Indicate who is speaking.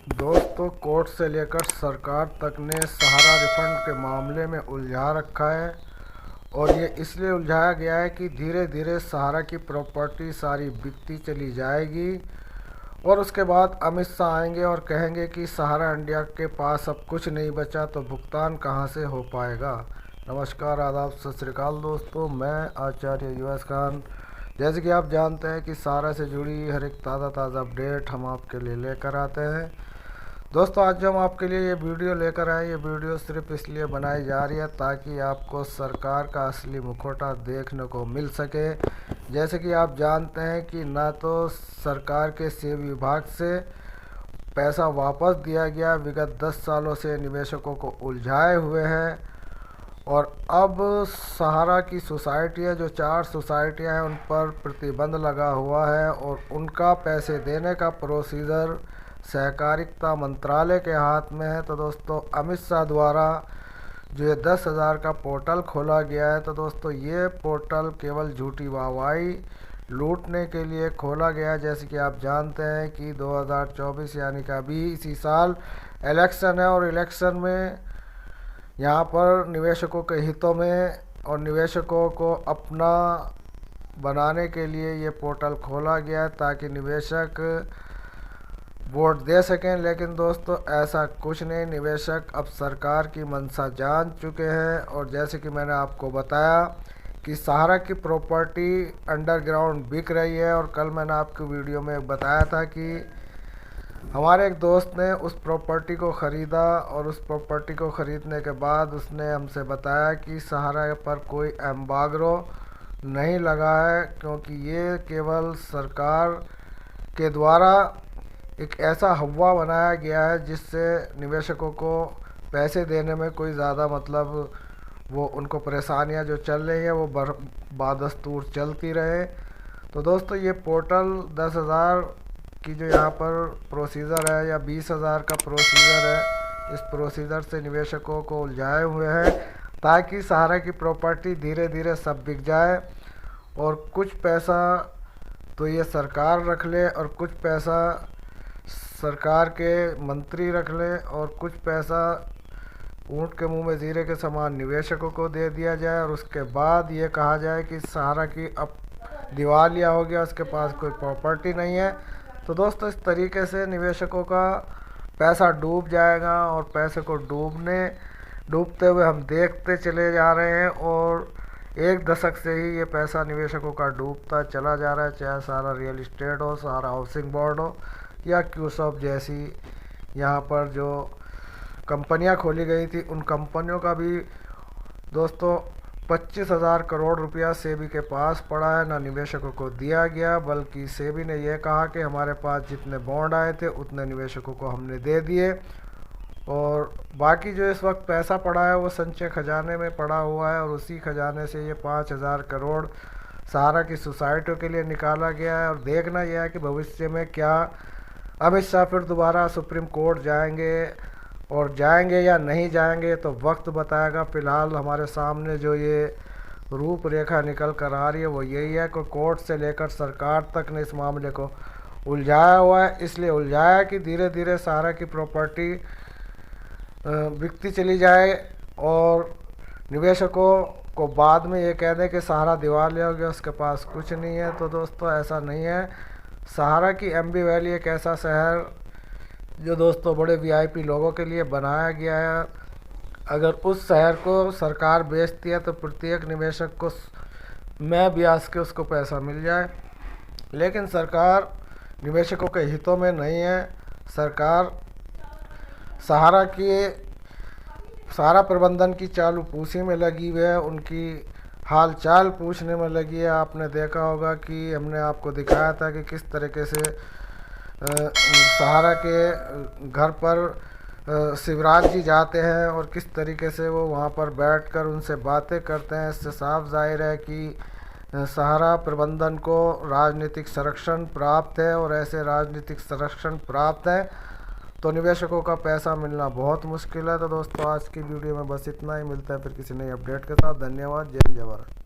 Speaker 1: दोस्तों, कोर्ट से लेकर सरकार तक ने सहारा रिफंड के मामले में उलझा रखा है। और ये इसलिए उलझाया गया है कि धीरे धीरे सहारा की प्रॉपर्टी सारी बिकती चली जाएगी और उसके बाद अमित शाह आएंगे और कहेंगे कि सहारा इंडिया के पास अब कुछ नहीं बचा, तो भुगतान कहाँ से हो पाएगा। नमस्कार, आदाब, सत श्री अकाल दोस्तों, मैं आचार्य यूएस खान। जैसे कि आप जानते हैं कि सहारा से जुड़ी हर एक ताज़ा अपडेट हम आपके लिए लेकर आते हैं। दोस्तों, आज जो हम आपके लिए ये वीडियो लेकर आए, ये वीडियो सिर्फ इसलिए बनाई जा रही है ताकि आपको सरकार का असली मुखौटा देखने को मिल सके। जैसे कि आप जानते हैं कि ना तो सरकार के सेब विभाग से पैसा वापस दिया गया, विगत 10 सालों से निवेशकों को उलझाए हुए हैं। और अब सहारा की सोसाइटियाँ, जो 4 सोसाइटियाँ हैं, उन पर प्रतिबंध लगा हुआ है और उनका पैसे देने का प्रोसीजर सहकारिता मंत्रालय के हाथ में है। तो दोस्तों, अमित शाह द्वारा जो ये 10,000 का पोर्टल खोला गया है, तो दोस्तों ये पोर्टल केवल झूठी वाहवाही लूटने के लिए खोला गया है। जैसे कि आप जानते हैं कि 2024 यानी कि अभी इसी साल इलेक्शन है और इलेक्शन में यहाँ पर निवेशकों के हितों में और निवेशकों को अपना बनाने के लिए ये पोर्टल खोला गया है ताकि निवेशक वोट दे सकें। लेकिन दोस्तों, ऐसा कुछ नहीं। निवेशक अब सरकार की मंशा जान चुके हैं। और जैसे कि मैंने आपको बताया कि सहारा की प्रॉपर्टी अंडरग्राउंड बिक रही है, और कल मैंने आपको वीडियो में बताया था कि हमारे एक दोस्त ने उस प्रॉपर्टी को ख़रीदा और उस प्रॉपर्टी को ख़रीदने के बाद उसने हमसे बताया कि सहारा पर कोई एम्बार्गो नहीं लगा है, क्योंकि ये केवल सरकार के द्वारा एक ऐसा हवा बनाया गया है जिससे निवेशकों को पैसे देने में कोई ज़्यादा वो उनको परेशानियां जो चल रही हैं वो बादस्तूर चलती रहे। तो दोस्तों, ये पोर्टल 10,000 की जो यहाँ पर प्रोसीजर है या 20,000 का प्रोसीजर है, इस प्रोसीजर से निवेशकों को उलझाए हुए हैं ताकि सहारा की प्रॉपर्टी धीरे धीरे सब बिक जाए और कुछ पैसा तो ये सरकार रख ले और कुछ पैसा सरकार के मंत्री रख लें और कुछ पैसा ऊँट के मुंह में जीरे के समान निवेशकों को दे दिया जाए। और उसके बाद ये कहा जाए कि सहारा की अब दिवालिया हो गया, उसके पास कोई प्रॉपर्टी नहीं है। तो दोस्तों, इस तरीके से निवेशकों का पैसा डूब जाएगा और पैसे को डूबते हुए हम देखते चले जा रहे हैं। और 1 दशक से ही ये पैसा निवेशकों का डूबता चला जा रहा है, चाहे सहारा रियल इस्टेट हो, सहारा हाउसिंग बोर्ड हो या क्यूसॉप जैसी यहाँ पर जो कंपनियाँ खोली गई थी, उन कंपनियों का भी दोस्तों 25,000 करोड़ रुपया सेबी के पास पड़ा है, ना निवेशकों को दिया गया। बल्कि सेबी ने यह कहा कि हमारे पास जितने बॉन्ड आए थे उतने निवेशकों को हमने दे दिए, और बाकी जो इस वक्त पैसा पड़ा है वो संचय खजाने में पड़ा हुआ है। और उसी खजाने से ये 5,000 करोड़ सहारा की सोसाइटियों के लिए निकाला गया है। और देखना यह है कि भविष्य में क्या अमित शाह फिर दोबारा सुप्रीम कोर्ट जाएंगे, और जाएंगे या नहीं जाएंगे तो वक्त बताएगा। फ़िलहाल हमारे सामने जो ये रूपरेखा निकल कर आ रही है वो यही है कि कोर्ट से लेकर सरकार तक ने इस मामले को उलझाया हुआ है। इसलिए उलझाया कि धीरे धीरे सहारा की प्रॉपर्टी बिकती चली जाए और निवेशकों को बाद में ये कह दें कि सहारा दिवालिया हो गया, उसके पास कुछ नहीं है। तो दोस्तों, ऐसा नहीं है। सहारा की एम्बी वैली एक ऐसा शहर जो दोस्तों बड़े वीआईपी लोगों के लिए बनाया गया है। अगर उस शहर को सरकार बेचती है तो प्रत्येक निवेशक को मैं ब्याज के उसको पैसा मिल जाए। लेकिन सरकार निवेशकों के हितों में नहीं है। सरकार सहारा प्रबंधन की चालू पूछी में लगी हुई है, उनकी हाल चाल पूछने में लगी है। आपने देखा होगा कि हमने आपको दिखाया था कि किस तरीके से सहारा के घर पर शिवराज जी जाते हैं और किस तरीके से वो वहाँ पर बैठकर उनसे बातें करते हैं। इससे साफ जाहिर है कि सहारा प्रबंधन को राजनीतिक संरक्षण प्राप्त है, और ऐसे राजनीतिक संरक्षण प्राप्त है तो निवेशकों का पैसा मिलना बहुत मुश्किल है। तो दोस्तों, आज की वीडियो में बस इतना ही। मिलता है फिर किसी नई अपडेट के साथ। धन्यवाद। जय हिंद, जय भारत।